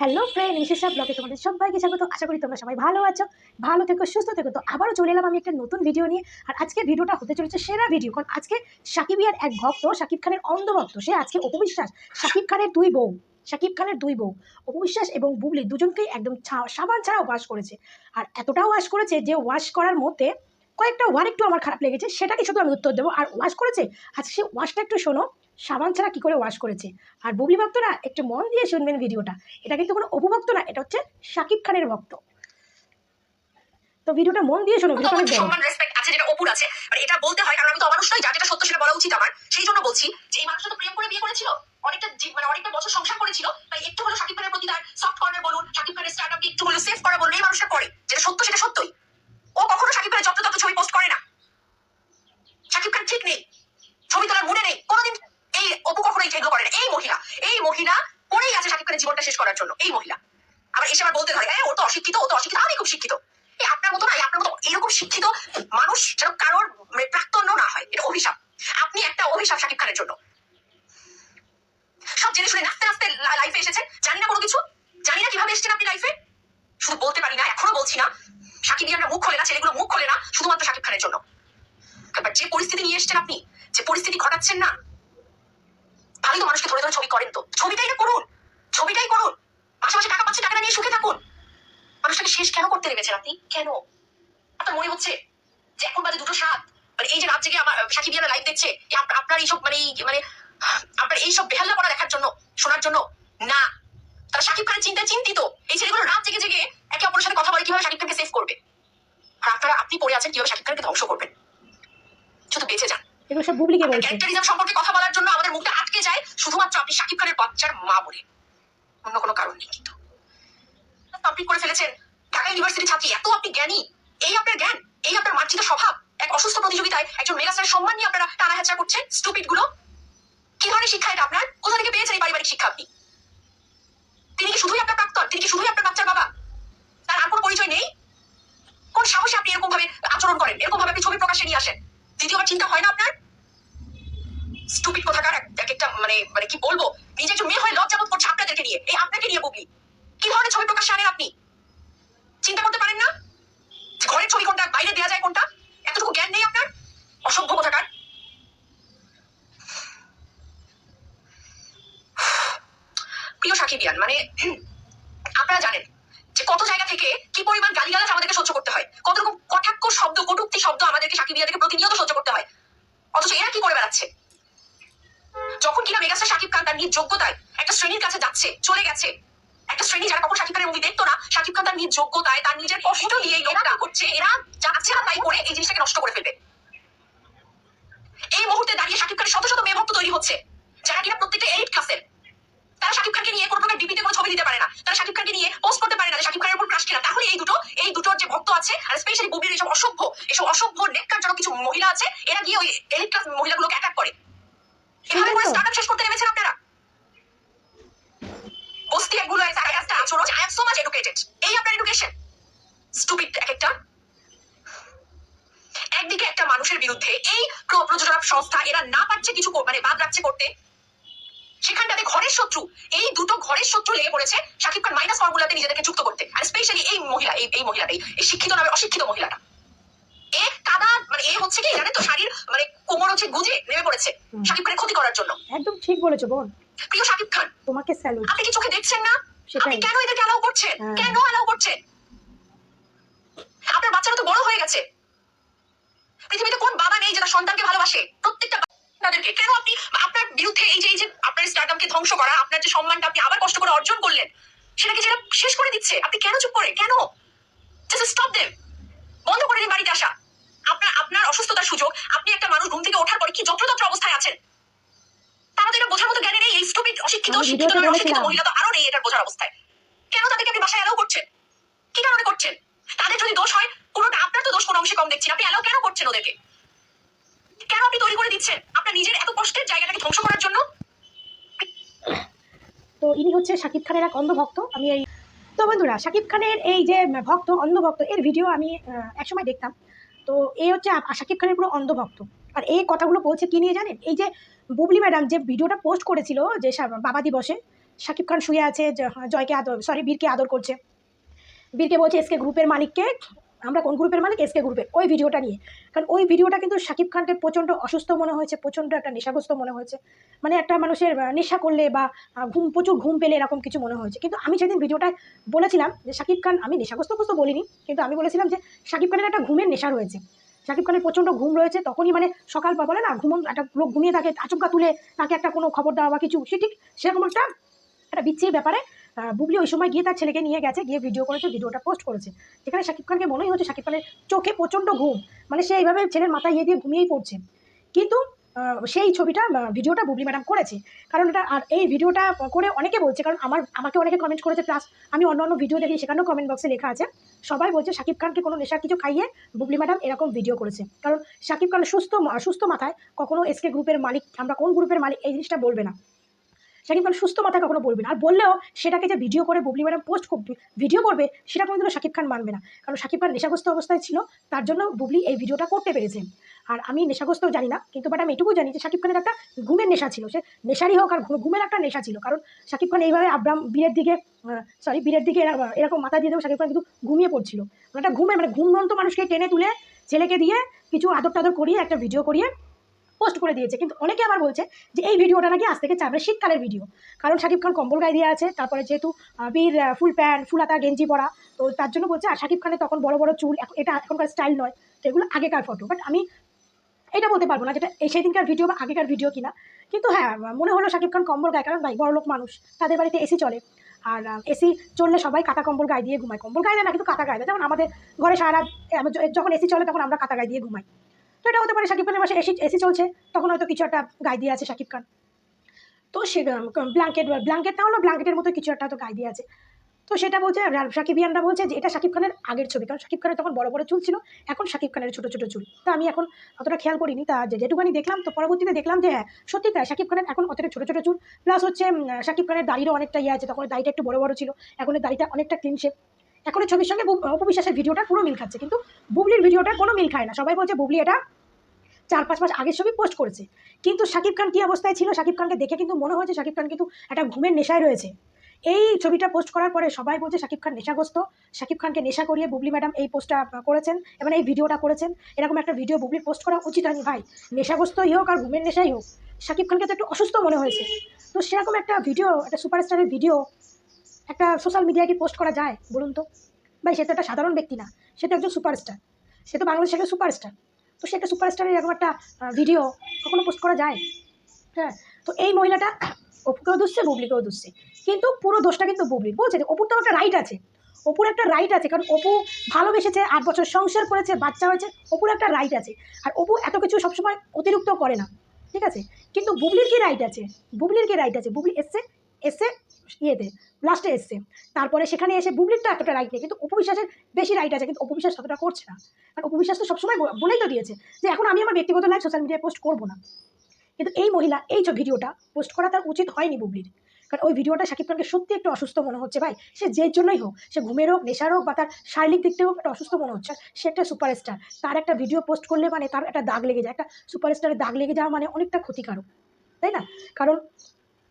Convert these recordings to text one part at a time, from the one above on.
Hello friend, নিশিসা ব্লগে তোমাদের সবাইকে স্বাগত। আশা করি তোমরা সবাই ভালো আছো, ভালো থেকো, সুস্থ থেকো। তো আবারও চলে এলাম আমি একটা নতুন ভিডিও নিয়ে। আর আজকে ভিডিওটা হতে চলেছে সেরা ভিডিও, কারণ আজকে শাকিবিয়ার এক ভক্ত, শাকিব খানের অন্ধ ভক্ত, সে আজকে অপু বিশ্বাস, শাকিব খানের দুই বউ অপু বিশ্বাস এবং বুবলি দুজনকেই একদম সাবান ছাড়া ওয়াশ করেছে। আর এতটাও ওয়াশ করেছে যে ওয়াশ করার মধ্যে কয়েকটা ওয়ার্ড একটু আমার খারাপ লেগেছে, সেটাকে শুধু আমি উত্তর দেবো। আর ওয়াশ করেছে, আজকে সে ওয়াশটা একটু শোনো, সাবান ছাড়া কি করে ওয়াশ করেছে। আর বুবলি ভক্তরা একটু মন দিয়ে শুনবেন ভিডিওটা। এটা কিন্তু কোনো অপু ভক্ত না, এটা হচ্ছে শাকিব খানের ভক্ত। তো ভিডিওটা মন দিয়ে শোনো, ভিডিওটা অনেক বড়। সম্মান রেসপেক্ট আছে যেটা অপুর আছে, আর এটা বলতে হয় কারণ আমি তো অমানুষ নই, যা যেটা সত্য সেটা বলা উচিত আমার। সেই জন্য বলছি যে এই মানুষটা তো প্রেম করে বিয়ে করেছিল, অনেকটা বছর সংসার করেছিল, তাই একটু হলো শাকিব খানের প্রতি তার সফট কর্নার বলুন, শাকিব খানের স্টার্টআপকে একটু হলো সেভ করা বলুন, এই মানুষটা করে যেটা সত্য সেটা সত্যই। ও কখনো শাকিব খানের যত্র ছবি পোস্ট করে না। শাকিব খান ঠিক নেই, ছবি তোলার মুডে নেই কোনোদিন। এই অপু কখনো এইগুলো করে না। এই মহিলা পড়েই আছে শাকিব খানের জীবনটা শেষ করার জন্য। এই মহিলা আবার এসে আবার বলতে থাকে ও তো অশিক্ষিত, আমি খুব শিক্ষিত। আপনার মতো নাই, আপনার মতো এরকম শিক্ষিত মানুষ যেন কারোর প্রাক্তন্য না হয়, এটা অভিশাপ। আপনি একটা অভিশাপ শাকিব খানের জন্য। সব জেনে শুনে নাচতে নাচতে লাইফে এসেছেন, জানি না কোনো কিছু, জানি না কিভাবে এসেছেন আপনি লাইফে। শুধু বলতে পারি না, এখনো বলছি না, সাকিবিয়ানরা মুখ খোলে না, ছেলেগুলো মুখ খোলে না শুধুমাত্র শাকিব খানের জন্য। এবার যে পরিস্থিতি নিয়ে এসেছেন আপনি, যে পরিস্থিতি ঘটাচ্ছেন না, তাহলে তো মানুষকে ধরে ধরে ছবি করেন। তো ছবিটাই করুন, ছবিটাই করুন। পাশাপাশি টাকা পাচ্ছেন, টাকাটা নিয়ে সুখে থাকুন। মানুষটাকে শেষ কেন করতে নেমেছেন আপনি? কেন? আপনার মনে হচ্ছে যে এখন বাজে 2:07, মানে এই যে রাত জেগে আমার সাকিবিয়ানা লাইভ দেখছে, আপনার এইসব মানে আপনার এইসব বেহাল্লা করা দেখার জন্য, শোনার জন্য না। তারা শাকিব খানের চিন্তায় চিন্তিত। এই ছেলেগুলো রাত জেগে জেগে একে অপরের সাথে কথা বলে কিভাবে শাকিব খানকে সেভ করবে, আর আপনি পড়ে আছেন কিভাবে শাকিব খানকে ধ্বংস করবেন। শুধু বেঁচে যান। এগুলো সব বুবলিকে বলছে। ক্যারেক্টারিজম সম্পর্কে কথা বলার জন্য আমাদের মুখটা আটকে যায় শুধুমাত্র আপনি শাকিব খানের বাচ্চার মা বলে, অন্য কোনো কারণ নেই। কিন্তু কমপ্লিট করে ফেলেছেন, ঢাকা ইউনিভার্সিটি ছাত্রী, এত আপনি জ্ঞানী, এই আপনার জ্ঞান, এই আপনার মার্জিত স্বভাব। এক অসুস্থ প্রতিযোগিতায় একজন মেগাস্টারের সম্মান নিয়ে আপনারা টানা হেঁচড়া করছেন। স্টুপিড গুলো, কি ধরনের শিক্ষা এটা আপনার? কোথা থেকে পেয়েছেন এই পারিবারিক শিক্ষা আপনি? তিনি কি শুধুই আপনার প্রাক্তন? তিনি কি শুধুই আপনার বাচ্চার বাবা? তার আর কোনো পরিচয় নেই? কোন সাহসে আপনি এরকম ভাবে আচরণ করেন, এরকম ভাবে আপনি ছবি প্রকাশে নিয়ে আসেন? দ্বিতীয়বার চিন্তা হয় না আপনার? স্টুপিড কোথাকার এক একটা মানে কি বলবো, নিজে একজন মেয়ে হয়ে লজ্জাবোধ করছে আপনাদেরকে নিয়ে, এই আপনাকে নিয়ে বুবলি। কি ধরনের ছবি প্রকাশে আনেন আপনি? চিন্তা করতে পারেন না ঘরের ছবি কোনটা, বাইরে দেওয়া যায় কোনটা? এতটুকু জ্ঞান নেই আপনার? অসভ্য কোথাকার। প্রিয় সাকিবিয়ান, মানে আপনারা জানেন যে কত জায়গা থেকে কি পরিমাণ গালিগালাজ আমাদেরকে সহ্য করতে হয়, কত রকম কটাক্ষ শব্দ, কটূক্তি শব্দ আমাদেরকে সাকিবিয়াদেরকে প্রতিনিয়ত সহ্য করতে হয়। অথচ এরা কি করে বেড়াচ্ছে? যখন কিনা মেগাস্টার শাকিব খান তার নিজ যোগ্যতায় একটা শ্রেণীর কাছে যাচ্ছে, চলে গেছে, একটা শ্রেণী যারা কখন শাকিব খানের মুভি দেখতো না, শাকিব খান তার নিজ যোগ্যতায়, তার নিজের কষ্ট দিয়ে এরা করছে, এরা যাচ্ছে না তাই করে এই জিনিসটাকে নষ্ট করে ফেলবে। এই মুহূর্তে দাঁড়িয়ে শাকিব খানের শত শত মেয়ে ভক্ত তৈরি হচ্ছে, যারা কিনা প্রত্যেকটা এইট ক্লাসের। তারা শাকিব খানকে নিয়ে কোনো প্রকার ডিপিতে কোনো ছবি দিতে পারে না, তারা শাকিব খানকে নিয়ে পোস্ট করতে পারে না শাকিব খানের উপর ক্রাশ কিনা। তাহলে এই দুটোর যে ভক্ত আছে, আর স্পেশালি বুবির এইসব অসভ্য নেককারজনক কিছু মহিলা আছে, এরা গিয়ে ওই এলিট ক্লাস মহিলাগুলোকে অ্যাটাক করে। এভাবে করে স্টার্টআপ শেষ করতে নেমেছেন আপনারা। বস্তি এগুলো একটা আচরণ। I am so much educated, এই আপনার এডুকেশন। স্টুপিড এক একটা। একদিকে একটা মানুষের বিরুদ্ধে এই প্রযোজনা সংস্থা এরা না পারছে কিছু মানে বাদ রাখছে করতে, সেখানটাতে ঘরের শত্রু, এই দুটো ঘরের শত্রু লেগে পড়েছে শাকিব খান মাইনাস ফর্মুলাতে নিজেদেরকে যুক্ত করতে। আর স্পেশালি এই মহিলা, এই মহিলাটাই, এই শিক্ষিত নামে অশিক্ষিত মহিলাটা, এক কাদা মানে এ হচ্ছে কি জানেন তো, শাড়ির মানে কোমর হচ্ছে গুজে নেমে পড়েছে শাকিব খানের ক্ষতি করার জন্য। একদম ঠিক বলেছো বোন। প্রিয় শাকিব খান, তোমাকে স্যালুট। আপনি কি চোখে দেখছেন না? আপনি কেন এদেরকে অ্যালাউ করছেন? কেন অ্যালাউ করছেন? আপনার বাচ্চারা তো বড় হয়ে গেছে। পৃথিবীতে কোন বাবা নেই যারা সন্তানকে ভালোবাসে? প্রত্যেকটা তাদেরকে কেন আপনি আপনার বিরুদ্ধে এই যে আপনার স্টার্টআপকে ধ্বংস করা, আপনার যে সম্মানটা আপনি আবার কষ্ট করে অর্জন করলেন, সেটাকে যারা শেষ করে দিচ্ছে, আপনি কেন চুপ করে? কেন? Just stop them. বন্ধ করে দিন বাড়িতে আসা। আপনার অসুস্থতার সুযোগ, আপনি একটা মানুষ ঘুম থেকে ওঠার পরে কি যত্রতত্র অবস্থায় আছেন, তারা তো এটা বোঝার মতো জ্ঞানে নেই। এই স্টুপিড অশিক্ষিত মহিলা তো আরো নেই এটার বোঝার অবস্থায়। কেন তাদেরকে আপনি বাসায় অ্যালাউ করছেন? কি কারণে করছেন? তাদের যদি দোষ হয়, কোনোটা আপনার তো দোষ কোনো অংশে কম দেখছেন, আপনি অ্যালাউ কেন করছেন ওদেরকে? কেন আপনি তৈরি করে দিচ্ছেন আপনার নিজের এত কষ্টের জায়গাটাকে ধ্বংস করার জন্য? তো ইনি হচ্ছে শাকিব খানের এক অন্ধ ভক্ত। আমি এই তো বন্ধুরা, শাকিব খানের এই যে ভক্ত, অন্ধ ভক্ত, এর ভিডিও আমি একসময় দেখতাম। তো এই হচ্ছে শাকিব খানের পুরো অন্ধ ভক্ত। আর এই কথাগুলো বলছে কি নিয়ে জানেন? এই যে বুবলি ম্যাডাম যে ভিডিওটা পোস্ট করেছিল যে বাবা দিবসে, শাকিব খান শুয়ে আছে, জয়কে আদর বীরকে আদর করছে। বীরকে বলছে এসকে গ্রুপের মালিককে, আমরা কোন গ্রুপের মালিক, এসকে গ্রুপের, ওই ভিডিওটা নিয়ে। কারণ ওই ভিডিওটা কিন্তু শাকিব খানকে প্রচণ্ড অসুস্থ মনে হয়েছে, প্রচণ্ড একটা নেশাগ্রস্ত মনে হয়েছে। মানে একটা মানুষের নেশা করলে বা প্রচুর ঘুম পেলে এরকম কিছু মনে হয়েছে। কিন্তু আমি সেদিন ভিডিওটায় বলেছিলাম যে শাকিব খান, আমি নেশাগ্রস্ত বলিনি, কিন্তু আমি বলেছিলাম যে শাকিব খানের একটা ঘুমের নেশা রয়েছে, শাকিব খানের প্রচণ্ড ঘুম রয়েছে। তখনই মানে সকাল বলে না একটা লোক ঘুমিয়ে থাকে, আচমকা তুলে তাকে একটা কোনো খবর দেওয়া বা কিছু, সে ঠিক সেরকম একটা বিচ্ছিরি ব্যাপারে বুবলি ওই সময় গিয়ে তার ছেলেকে নিয়ে গেছে, গিয়ে ভিডিও করেছে, ভিডিওটা পোস্ট করেছে, যেখানে শাকিব খানকে মনেই হচ্ছে শাকিব খানের চোখে প্রচণ্ড ঘুম, মানে সে এইভাবে ছেলের মাথায় ইয়ে দিয়ে ঘুমিয়েই পড়ছে। কিন্তু সেই ছবিটা ভিডিওটা বুবলি ম্যাডাম করেছে। কারণ এটা, আর এই ভিডিওটা করে অনেকে বলছে, কারণ আমাকে অনেকে কমেন্ট করেছে, প্লাস আমি অন্য ভিডিও দেখি, সেখানেও কমেন্ট বক্সে লেখা আছে, সবাই বলছে শাকিব খানকে কোনো নেশার কিছু খাইয়ে বুবলি ম্যাডাম এরকম ভিডিও করেছে। কারণ শাকিব খান সুস্থ মাথায় কখনো এসকে গ্রুপের মালিক, আমরা কোন গ্রুপের মালিক এই জিনিসটা বলবে না, শাকিব খান সুস্থ মাথায় কখনো বলবে না। আর বললেও সেটাকে যে ভিডিও করে বুবলি ম্যাডাম ভিডিও করবে, সেটা কোনোদিনও শাকিব খান মানবে না। কারণ শাকিব খান নেশাগ্রস্ত অবস্থায় ছিল, তার জন্য বুবলি এই ভিডিওটা করতে পেরেছে। আর আমি নেশাগ্রস্ত জানি না, কিন্তু বাট আমি এটুকু জানি যে শাকিব খানের একটা ঘুমের নেশা ছিল, সে নেশারই হোক আর ঘুমের একটা নেশা ছিল। কারণ শাকিব খান এইভাবে বীরের দিকে এরকম মাথা দিয়ে দেবো, শাকিব খান কিন্তু ঘুমিয়ে পড়ছিল। মানে একটা ঘুমন্ত মানুষকে টেনে তুলে ছেলেকে দিয়ে কিছু আদর টাদর করিয়ে একটা ভিডিও করিয়ে পোস্ট করে দিয়েছে। কিন্তু অনেকে আবার বলছে যে এই ভিডিওটা নাকি আজ থেকে চাপবে শীতকালের ভিডিও, কারণ শাকিব খান কম্বল গায়ে দিয়ে আছে, তারপরে যেহেতু বীর ফুল প্যান্ট ফুল হাতা গেঞ্জি পরা, তো তার জন্য বলছে। আর শাকিব খানের তখন বড় বড় চুল, এটা এখনকার স্টাইল নয়, তো এগুলো আগেকার ফটো। বাট আমি এটা বলতে পারবো না যেটা সেই দিনকার ভিডিও বা আগেকার ভিডিও কিনা। কিন্তু হ্যাঁ, মনে হলো শাকিব খান কম্বল গায়ে, কারণ ভাই বড়লোক মানুষ, তাদের বাড়িতে এসি চলে, আর এসি চললে সবাই কাঁথা কম্বল গায়ে দিয়ে ঘুমায়, কম্বল গায়ে দেয় না কিন্তু কাঁথা গায়ে দেয়। যেমন আমাদের ঘরে সারা রাত যখন এসি চলে তখন আমরা কাঁথা গায়ে দিয়ে ঘুমাই। তো এটা হতে পারে শাকিব খানের বাসে এসি চলছে, তখন হয়তো কিছু একটা গায়ে দিয়ে আছে শাকিব খান। তো সে ব্ল্যাঙ্কেট না হলো ব্ল্যাঙ্কেটের মতো কিছু একটা হয়তো গায়ে দিয়ে আছে। তো সেটা বলছে, সাকিবিয়ানরা বলছে যে এটা শাকিব খানের আগের ছবি, কারণ শাকিব খানের তখন বড় বড় চুল ছিল, এখন শাকিব খানের ছোট ছোট চুল। তো আমি এখন অতটা খেয়াল করিনি, তা যেটুকুনি দেখলাম, তো পরবর্তীতে দেখলাম যে হ্যাঁ সত্যি তাই, শাকিব খানের এখন অতটা ছোট ছোট চুল, প্লাস হচ্ছে শাকিব খানের দাড়িরও অনেকটা ইয়ে আছে, তখন দাড়িটা একটু বড় বড় ছিল, এখন দাড়িটা অনেকটা ক্লিন শেপ। এখন ছবির সঙ্গে অপু বিশ্বাসের ভিডিওটা পুরো মিল খাচ্ছে, কিন্তু বুবলির ভিডিওটা কোনো মিল খায় না। সবাই বলছে বুবলি এটা 4-5 মাস আগের ছবি পোস্ট করেছে, কিন্তু শাকিব খান কী অবস্থায় ছিল, শাকিব খানকে দেখে কিন্তু মনে হয়েছে শাকিব খান কিন্তু একটা ঘুমের নেশায় রয়েছে। এই ছবিটা পোস্ট করার পরে সবাই বলছে শাকিব খান নেশাগ্রস্ত, শাকিব খানকে নেশা করিয়ে বুবলি ম্যাডাম এই পোস্টটা করেছেন এবং এই ভিডিওটা করেছেন। এরকম একটা ভিডিও বুবলি পোস্ট করা উচিত হয়নি ভাই, নেশাগ্রস্তই হোক আর ঘুমের নেশাই হোক, শাকিব খানকে তো একটু অসুস্থ মনে হয়েছে। তো সেরকম একটা ভিডিও, একটা সুপারস্টারের ভিডিও একটা সোশ্যাল মিডিয়ায় কি পোস্ট করা যায় বলুন তো ভাই? সে তো একটা সাধারণ ব্যক্তি না, সে তো একজন সুপারস্টার, সে তো বাংলাদেশের একটা সুপারস্টার। তো সে একটা সুপারস্টারের এরকম একটা ভিডিও কখনো পোস্ট করা যায়? হ্যাঁ, তো এই মহিলাটা অপুকেও দুষছে, বুবলিকেও দুষছে, কিন্তু পুরো দোষটা কিন্তু বুবলির। বলছে যে অপুর তো একটা রাইট আছে, অপুর একটা রাইট আছে, কারণ অপু ভালোবেসেছে, 8 বছর সংসার করেছে, বাচ্চা হয়েছে, অপুর একটা রাইট আছে। আর অপু এত কিছু সবসময় অতিরিক্ত করে না, ঠিক আছে? কিন্তু বুবলির কি রাইট আছে? বুবলির কি রাইট আছে? বুবলি এসছে ইয়েতে, লাস্টে এসছে, তারপরে সেখানে এসে বুবলির তো এতটা রাইট নেই, কিন্তু অপু বিশ্বাসের বেশি রাইট আছে, কিন্তু অপু বিশ্বাস ততটা করছে না। কারণ অপু বিশ্বাস তো সবসময় বলেই তো দিয়েছে যে এখন আমি আমার ব্যক্তিগত লাইফ সোশ্যাল মিডিয়ায় পোস্ট করবো না। কিন্তু এই মহিলা এই যে ভিডিওটা পোস্ট করা তার উচিত হয়নি বুবলির, কারণ ওই ভিডিওটা শাকিব খানকে সত্যি একটু অসুস্থ মনে হচ্ছে ভাই। সে যে জন্যই হোক, সে ঘুমের হোক, নেশার হোক, বা তার শারীরিক দিক থেকে হোক, একটা অসুস্থ মনে হচ্ছে। সে একটা সুপারস্টার, তার একটা ভিডিও পোস্ট করলে মানে তার একটা দাগ লেগে যায়, একটা সুপারস্টারের দাগ লেগে যাওয়া মানে অনেকটা ক্ষতিকারক, তাই না? কারণ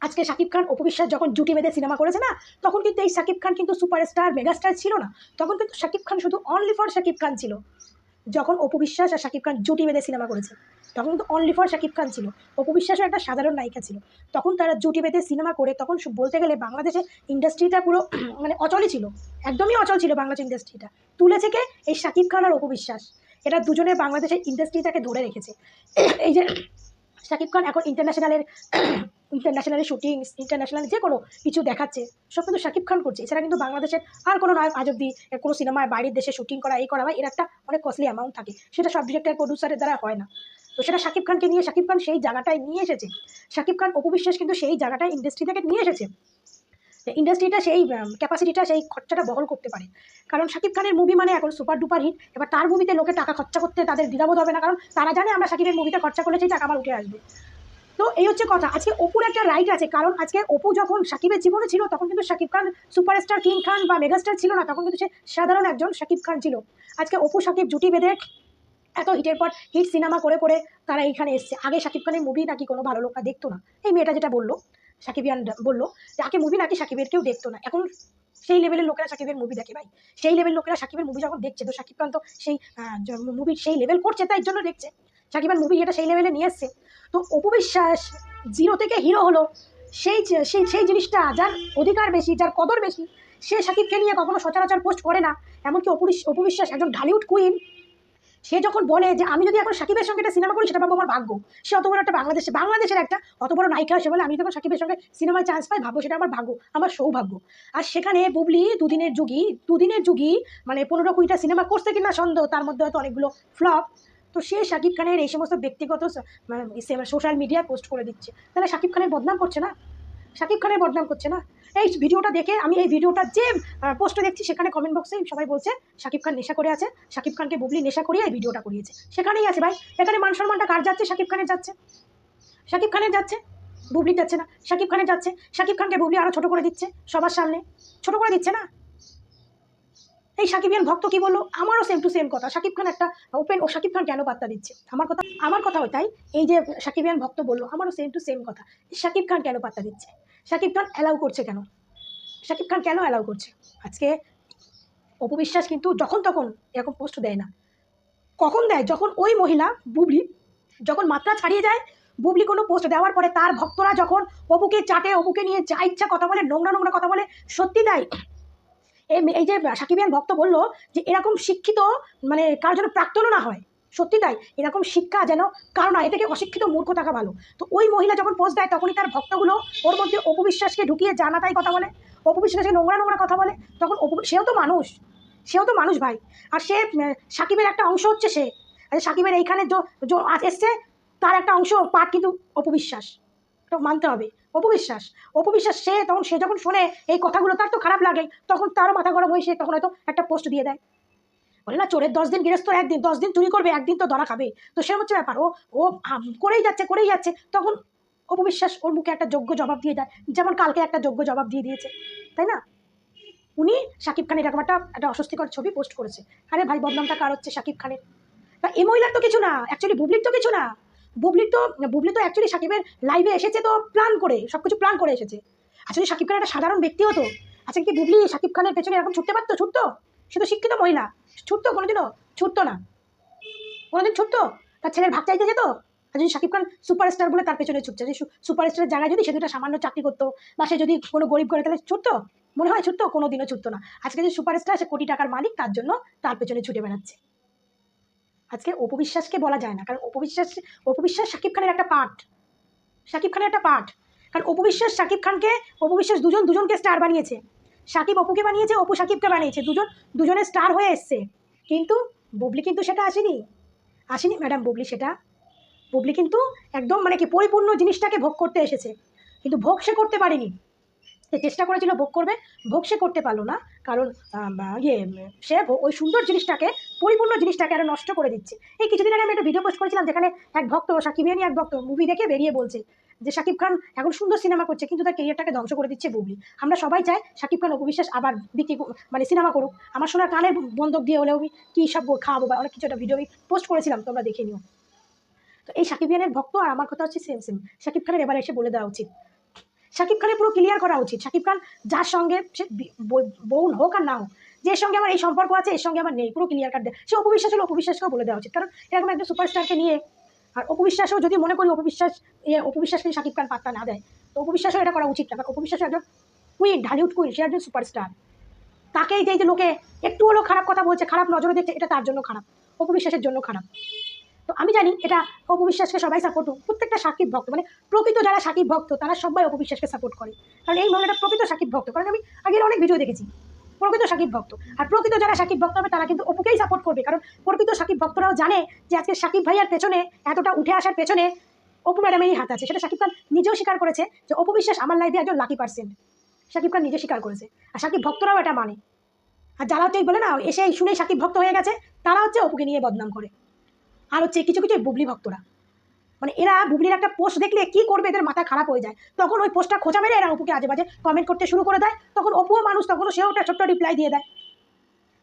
আজকে শাকিব খান অপু বিশ্বাস যখন জুটি বেঁধে সিনেমা করেছে না, তখন কিন্তু এই শাকিব খান কিন্তু সুপারস্টার মেগাস্টার ছিল না, তখন কিন্তু শাকিব খান শুধু অনলি ফর শাকিব খান ছিল। যখন অপু বিশ্বাস আর শাকিব খান জুটি বেঁধে সিনেমা করেছে, তখন কিন্তু অনলি ফর শাকিব খান ছিল, অপু বিশ্বাসও একটা সাধারণ নায়িকা ছিল। তখন তারা জুটি বেঁধে সিনেমা করে, তখন বলতে গেলে বাংলাদেশে ইন্ডাস্ট্রিটা পুরো মানে অচলই ছিল, একদমই অচল ছিল বাংলাদেশ ইন্ডাস্ট্রিটা। তুলেছে কে? এই শাকিব খান আর অপু বিশ্বাস, এরা দুজনে বাংলাদেশের ইন্ডাস্ট্রিটাকে ধরে রেখেছে। এই যে শাকিব খান এখন ইন্টারন্যাশনালের শুটিং, ইন্টারন্যাশনাল যে কোনো কিছু দেখাচ্ছে, সব কিন্তু শাকিব খান করছে। এছাড়া কিন্তু বাংলাদেশের আর কোনো নায়ক আজ অব্দি কোনো সিনেমায় বাইরের দেশে শুটিং করা, এই করা হয়, এর একটা অনেক কস্টলি অ্যামাউন্ট থাকে, সেটা সব ডিরেক্টর প্রডিউসারের দ্বারা হয় না। তো সেটা শাকিব খানকে নিয়ে শাকিব খান সেই জায়গাটায় নিয়ে এসেছে। শাকিব খান অপু বিশ্বাস কিন্তু সেই জায়গাটায় ইন্ডাস্ট্রি থেকে নিয়ে এসেছে, ইন্ডাস্ট্রিটা সেই ক্যাপাসিটিটা, সেই খরচাটা বহন করতে পারে। কারণ শাকিব খানের মুভি মানে এখন সুপার ডুপার হিট, এবার তার মুভিতে লোকে টাকা খরচা করতে তাদের দ্বিধাবোধ হবে না, কারণ তারা জানে আমরা শাকিবের মুভিতে খরচা করলে সেই টাকা আমার উঠে আসবে। তো এই হচ্ছে কথা। আজকে অপুর একটা রাইট আছে, কারণ আজকে অপু যখন শাকিবের জীবনে ছিল, তখন কিন্তু শাকিব খান সুপারস্টার কিং খান বা মেগাস্টার ছিল না, তখন কিন্তু সে সাধারণ একজন শাকিব খান ছিল। আজকে অপু শাকিব জুটি বেঁধে এত হিটের পর হিট সিনেমা করে করে তারা এইখানে এসছে। আগে শাকিব খানের মুভি নাকি কোনো ভালো লোকরা দেখতো না, এই মেয়েটা যেটা বললো, সাকিবিয়ান বললো যে আগে মুভি নাকি সাকিবের কেউ দেখতো না, এখন সেই লেভেলের লোকেরা সাকিবের মুভি দেখে ভাই। সেই লেভেল লোকেরা সাকিবের মুভি যখন দেখছে, তো সাকিব খান তো সেই মুভির সেই লেভেল করছে, তাই জন্য দেখছে। সাকিব খান মুভি এটা সেই লেভেলে নিয়ে এসছে। তো অপু বিশ্বাস জিরো থেকে হিরো হলো, সেই সেই সেই জিনিসটা যার অধিকার বেশি, যার কদর বেশি, সে সাকিবকে নিয়ে কখনো সচরাচর পোস্ট করে না। এমনকি অপু বিশ্বাস একজন ঢালিউড কুইন, সে যখন বলে যে আমি যদি এখন সাকিবের সঙ্গে একটা সিনেমা করি সেটা পাবো আমার ভাগ্য, সে অত বড় একটা বাংলাদেশের একটা অত বড় নায়িকা, সে বলে আমি যখন সাকিবের সঙ্গে সিনেমায় চান্স পাই ভাববো সেটা আমার ভাগ্য, আমার সৌভাগ্য। আর সেখানে বুবলি দুদিনের যুগী মানে 15-20টা সিনেমা করছে কিনা সন্দেহ, তার মধ্যে হয়তো অনেকগুলো ফ্লপ। তো সে শাকিব খানের এই সমস্ত ব্যক্তিগত সোশ্যাল মিডিয়ায় পোস্ট করে দিচ্ছে, তাহলে শাকিব খানের বদনাম করছে না? শাকিব খানের বদনাম করছে না? এই ভিডিওটা দেখে আমি এই ভিডিওটা যে পোস্টে দেখছি, সেখানে কমেন্ট বক্সে সবাই বলছে শাকিব খান নেশা করে আছে, শাকিব খানকে বুবলি নেশা করিয়ে এই ভিডিওটা করিয়েছে। সেখানেই আছে ভাই, এখানে মান সম্মানটা কার যাচ্ছে? শাকিব খানের যাচ্ছে, শাকিব খানের যাচ্ছে, বুবলি যাচ্ছে না। শাকিব খানের যাচ্ছে, শাকিব খানকে বুবলি আরো ছোট করে দিচ্ছে, সবার সামনে ছোট করে দিচ্ছে না? এই সাকিবিয়ান ভক্ত কি বললো, আমারও সেম টু সেম কথা। শাকিব খান একটা ওপেন, ও শাকিব খান কেন পাত্তা দিচ্ছে? আমার কথা হয় তাই। এই যে সাকিবিয়ান ভক্ত বললো, আমারও সেম টু সেম কথা। শাকিব খান কেন পাত্তা দিচ্ছে? শাকিব খান অ্যালাউ করছে কেন? শাকিব খান কেন অ্যালাউ করছে? আজকে অপু বিশ্বাস কিন্তু যখন তখন এরকম পোস্ট দেয় না। কখন দেয়? যখন ওই মহিলা বুবলি যখন মাত্রা ছাড়িয়ে যায়, বুবলি কোনো পোস্ট দেওয়ার পরে তার ভক্তরা যখন অপুকে চাটে, অপুকে নিয়ে যা ইচ্ছা কথা বলে, নোংরা নোংরা কথা বলে, সত্যি তাই। এই যে সাকিবিয়ান ভক্ত বললো যে এরকম শিক্ষিত মানে কারোর জন্য প্রাক্তনও না হয়, সত্যি তাই। এরকম শিক্ষা যেন কারো না, এ থেকে অশিক্ষিত মূর্খ থাকা ভালো। তো ওই মহিলা যখন পোস্ট দেয়, তখনই তার ভক্তগুলো ওর মধ্যে অপু বিশ্বাসকে ঢুকিয়ে জানা তাই কথা বলে, অপু বিশ্বাসকে নোংরা নোংরা কথা বলে। তখন সেও তো মানুষ ভাই। আর সে সাকিবের একটা অংশ হচ্ছে সে, সাকিবের এইখানে এসছে, তার একটা অংশ পার্ট কিন্তু অপু বিশ্বাস, তো মানতে হবে। অপু বিশ্বাস সে যখন শোনে এই কথাগুলো, তার তো খারাপ লাগে, তখন তারও মাথা গরম হয়ে সে তখন হয়তো একটা পোস্ট দিয়ে দেয়। বলে না, চোরের 10 দিন গৃহস্থ একদিন, 10 দিন চুরি করবে, একদিন তো ধরা খাবে। তো সে হচ্ছে ব্যাপার, ও করেই যাচ্ছে। তখন অপু বিশ্বাস ওর মুখে একটা যোগ্য জবাব দিয়ে দেয়, যেমন কালকে একটা যোগ্য জবাব দিয়ে দিয়েছে, তাই না? উনি শাকিব খান এরকম একটা অস্বস্তিকর ছবি পোস্ট করেছে। আরে ভাই, বদনামটা কার হচ্ছে? শাকিব খানের। তা এই মহিলার তো কিছু না, অ্যাকচুয়ালি বুবলির তো কিছু না। বুবলি তো অ্যাকচুয়ালি সাকিবের লাইভে এসেছে তো প্ল্যান করে, সবকিছু প্ল্যান করে এসেছে। আসলে সাকিব খান একটা সাধারণ ব্যক্তি হতো, আচ্ছা কি বুবলি সাকিব খানের পেছনে এরকম ছুটতে পারতো? ছুটতো? সে তো শিক্ষিত মহিলা, ছুটতো? কোনোদিনও ছুটতো না। কোনোদিন ছুটতো? তার ছেলের ভাগ চাইতে যেত? আর যদি সাকিব খান সুপারস্টার বলে তার পেছনে ছুটছে, যে সুপারস্টারের জায়গায় যদি সে দুটা সামান্য চাকরি করতো, বা সে যদি কোনো গরিব করে, তাহলে ছুটতো? মনে হয় ছুটতো? কোনোদিনও ছুটতো না। আজকে যে সুপারস্টার, সে কোটি টাকার মালিক, তার জন্য তার পেছনে ছুটে বেড়াচ্ছে। আজকে অপু বিশ্বাসকে বলা যায় না, কারণ অপু বিশ্বাস শাকিব খানের একটা পার্ট, কারণ অপু বিশ্বাস দুজনকে স্টার বানিয়েছে। সাকিব অপুকে বানিয়েছে, অপু সাকিবকে বানিয়েছে, দুজনে স্টার হয়ে এসছে। কিন্তু বুবলি কিন্তু সেটা আসেনি ম্যাডাম। বুবলি কিন্তু একদম মানে কি পরিপূর্ণ জিনিসটাকে ভোগ করতে এসেছে, কিন্তু ভোগ সে করতে পারেনি। সে চেষ্টা করেছিল ভোগ করবে, ভোগ সে করতে পারলো না, কারণ সে ওই সুন্দর জিনিসটাকে, পরিপূর্ণ জিনিসটাকে আরো নষ্ট করে দিচ্ছে। এই কিছুদিন আগে আমি একটা ভিডিও পোস্ট করেছিলাম, যেখানে এক ভক্ত, সাকিবিয়ানি এক ভক্ত, মুভি দেখে বেরিয়ে বলছে যে শাকিব খান এখন সুন্দর সিনেমা করছে, কিন্তু তার কেরিয়ারটাকে ধ্বংস করে দিচ্ছে বুবলি। আমরা সবাই চাই শাকিব খান অপু বিশ্বাস আবার মানে সিনেমা করুক। আমার শোনার কানের বন্ধক দিয়ে হলেও আমি কী সব খাওয়াবো বা অনেক কিছু একটা ভিডিও আমি পোস্ট করেছিলাম, তোমরা দেখে নিও। তো এই সাকিবিয়ানের ভক্ত আর আমার কথা হচ্ছে সেম। শাকিব খানের এবার এসে বলে দেওয়া উচিত, শাকিব খানের পুরো ক্লিয়ার করা উচিত, শাকিব খান যার সঙ্গে সে বউ হোক আর না হোক, যে সঙ্গে আমার এই সম্পর্ক আছে, এর সঙ্গে আমার নেই, পুরো ক্লিয়ার কাট দেয়। সে অপু বিশ্বাস হলো, অপু বিশ্বাসকেও বলে দেওয়া উচিত, কারণ এরকম একটা সুপারস্টারকে নিয়ে। আর অপু বিশ্বাসও যদি মনে করি অপু বিশ্বাসকে শাকিব খান পাত্তা না দেয়, তো অপু বিশ্বাসও এটা করা উচিত না, কারণ অপু বিশ্বাস একজন কুইন, ঢালিউড কুইন, সে একজন সুপারস্টার। তাকেই যে লোকে একটু হলেও খারাপ কথা বলছে, খারাপ নজরে দেখছে, এটা তার জন্য খারাপ, অপু বিশ্বাসের জন্য খারাপ। তো আমি জানি এটা অপু বিশ্বাসকে সবাই সাপোর্ট, প্রত্যেকটা সাকিব ভক্ত, মানে প্রকৃত যারা সাকিব ভক্ত, তারা সবাই অপু বিশ্বাসকে সাপোর্ট করে, কারণ এই মহিলাটা প্রকৃত সাকিব ভক্ত। কারণ আমি আগের অনেক ভিডিও দেখেছি, প্রকৃত সাকিব ভক্ত। আর প্রকৃত যারা সাকিব ভক্ত হবে, তারা কিন্তু অপুকেই সাপোর্ট করবে, কারণ প্রকৃত সাকিব ভক্তরাও জানে যে আজকে সাকিব ভাইয়ার পেছনে, এতটা উঠে আসার পেছনে অপু ম্যাডামেরই হাত আছে। সেটা সাকিব খান নিজেও স্বীকার করেছে, যে অপু বিশ্বাস আমার লাইফে একজন লাকি পার্সেন্ট, সাকিব খান নিজে স্বীকার করেছে, আর সাকিব ভক্তরাও এটা মানে। আর যারা হচ্ছে বলে না, এসে শুনেই সাকিব ভক্ত হয়ে গেছে, তারা হচ্ছে অপুকে নিয়ে বদনাম করে। আর হচ্ছে কিছু বুবলি ভক্তরা, মানে এরা বুবলির একটা পোস্ট দেখলে কি করবে, এদের মাথা খারাপ হয়ে যায়, তখন ওই পোস্টটা খোঁচা মেরে এরা অপুকে আজে বাজে কমেন্ট করতে শুরু করে দেয়। তখন অপুও মানুষ, তখনও সেও একটা ছোট্ট রিপ্লাই দিয়ে দেয়।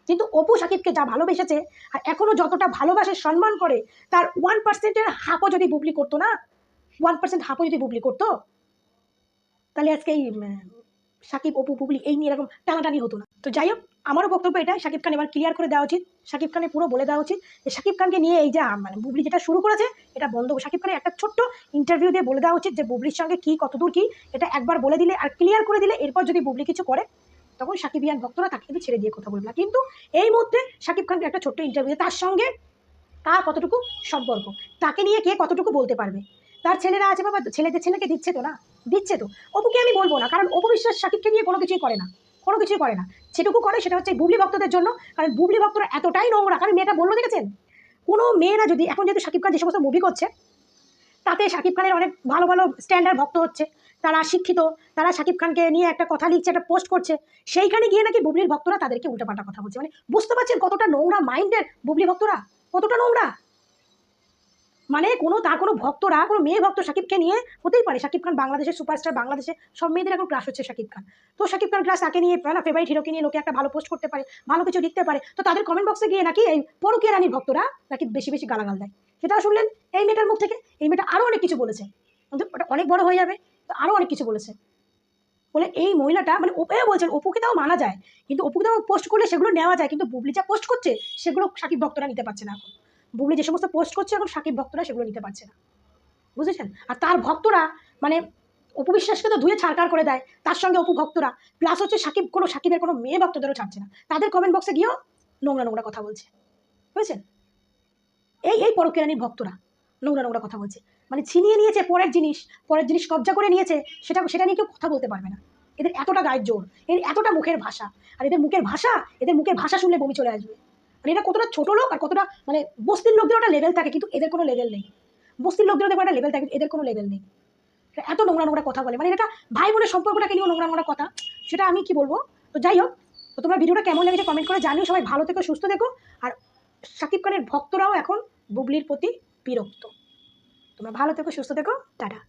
কিন্তু অপু সাকিবকে যা ভালোবেসেছে, আর এখনো যতটা ভালোবাসে, সম্মান করে, তার 1%-এর হাফও যদি বুবলি করতো না, 1% হাফও যদি বুবলি করতো, তাহলে আজকে এই সাকিব অপু বুবলি এই নিয়ে এরকম টানাটানি হতো না। তো যাই হোক, আমারও বক্তব্য এটাই, সাকিব খান এবার ক্লিয়ার করে দেওয়া উচিত, সাকিব খানের পুরো বলে দেওয়া উচিত যে সাকিব খানকে নিয়ে এই যে মানে বুবলি যেটা শুরু করেছে এটা বন্ধ। সাকিব খানের একটা ছোট্ট ইন্টারভিউ দিয়ে বলে দেওয়া উচিত যে বুবলির সঙ্গে কি কতদূর কি, এটা একবার বলে দিলে আর ক্লিয়ার করে দিলে এরপর যদি বুবলি কিছু করে তখন সাকিবিয়ান ভক্তরা তাকে কিন্তু ছেড়ে দিয়ে কথা বলবে না। কিন্তু এই মুহূর্তে সাকিব খানকে একটা ছোট্ট ইন্টারভিউ, তার সঙ্গে তার কতটুকু সম্পর্ক, তাকে নিয়ে কে কতটুকু বলতে পারবে। তার ছেলেরা আছে বাবা, ছেলেকে দিচ্ছে তো না, দিচ্ছে তো। অপুকে আমি বলবো না, কারণ অপু বিশ্বাস সাকিবকে নিয়ে কোনো কিছুই করে না, কোনো কিছুই করে না। যেটুকু করে সেটা হচ্ছে বুবলি ভক্তদের জন্য, কারণ বুবলি ভক্তরা এতটাই নোংরা। কারণ মেয়েটা বললো দেখেছেন, কোনো মেয়েরা যদি এখন যেহেতু সাকিব খান যে সমস্ত মুভি করছে তাতে সাকিব খানের অনেক ভালো ভালো স্ট্যান্ডার্ড ভক্ত হচ্ছে, তারা শিক্ষিত, তারা সাকিব খানকে নিয়ে একটা কথা লিখছে, একটা পোস্ট করছে, সেইখানে গিয়ে নাকি বুবলির ভক্তরা তাদেরকে উল্টাপাল্টা কথা বলছে। মানে বুঝতে পারছেন কতটা নোংরা মাইন্ডের বুবলি ভক্তরা, কতটা নোংরা। মানে তার কোনো ভক্তরা, কোনো মেয়ে ভক্ত সাকিবকে নিয়ে হতেই পারে। সাকিব খান বাংলাদেশের সুপারস্টার, বাংলাদেশে সব মেয়েদের এখন ক্রাশ হচ্ছে সাকিব খান। তো সাকিব খান ক্রাশ তাকে নিয়ে, ফেভারিট হিরোকে নিয়ে লোকে একটা ভালো পোস্ট করতে পারে, ভালো কিছু লিখতে পারে, তো তাদের কমেন্ট বক্সে গিয়ে নাকি এই পরকীয়া রানীর ভক্তরা নাকি বেশি বেশি গালাগাল দেয়। সেটাও শুনলেন এই মেয়েটার মুখ থেকে। এই মেয়েটা আরও অনেক কিছু বলেছে, কিন্তু ওটা অনেক বড় হয়ে যাবে, তো আরও অনেক কিছু বলেছে। বলে এই মহিলাটা, মানে ওপেও বলছেন অপুকে তাও মানা যায়, কিন্তু অপুকে তাও পোস্ট করলে সেগুলো নেওয়া যায়, কিন্তু বুবলি যা পোস্ট করছে সেগুলো সাকিব ভক্তরা নিতে পারছে না এখন। বুবলি যে সমস্ত পোস্ট করছে এখন সাকিব ভক্তরা সেগুলো নিতে পারছে না, বুঝেছেন। আর তার ভক্তরা মানে অপু বিশ্বাসকে তো ধুয়ে ছাড়কার করে দেয়, তার সঙ্গে অপু ভক্তরা প্লাস হচ্ছে সাকিবের কোনো মেয়ে ভক্তদেরও ছাড়ছে না, তাদের কমেন্ট বক্সে গিয়েও নোংরা নোংরা কথা বলছে, বুঝেছেন। এই পরকীয়ারানির ভক্তরা নোংরা নোংরা কথা বলছে, মানে ছিনিয়ে নিয়েছে পরের জিনিস কবজা করে নিয়েছে, সেটা নিয়ে কেউ কথা বলতে পারবে না। এদের এতটা গায়ের জোর, এর এতটা মুখের ভাষা, আর এদের মুখের ভাষা শুনলে বমি চলে আসবে। আর এটা কতটা ছোট লোক, আর কতটা মানে বস্তির লোকদের একটা লেভেল থাকে, কিন্তু এদের কোনো লেভেল নেই। বস্তির লোকদের দেখো একটা লেভেল থাকে, এদের কোনো লেভেল নেই। এত নোংরা নোংরা কথা বলে, মানে এটা ভাই বোনের সম্পর্কটাকে নিয়েও নোংরা নোংরা কথা, সেটা আমি কি বলবো। তো যাই হোক, তো তোমরা ভিডিওটা কেমন লেগেছে কমেন্ট করে জানিও। সবাই ভালো থেকো, সুস্থ থেকো। আর সাকিব খানের ভক্তরাও এখন বুবলির প্রতি বিরক্ত। তোমরা ভালো থেকো, সুস্থ থেকো, টাটা।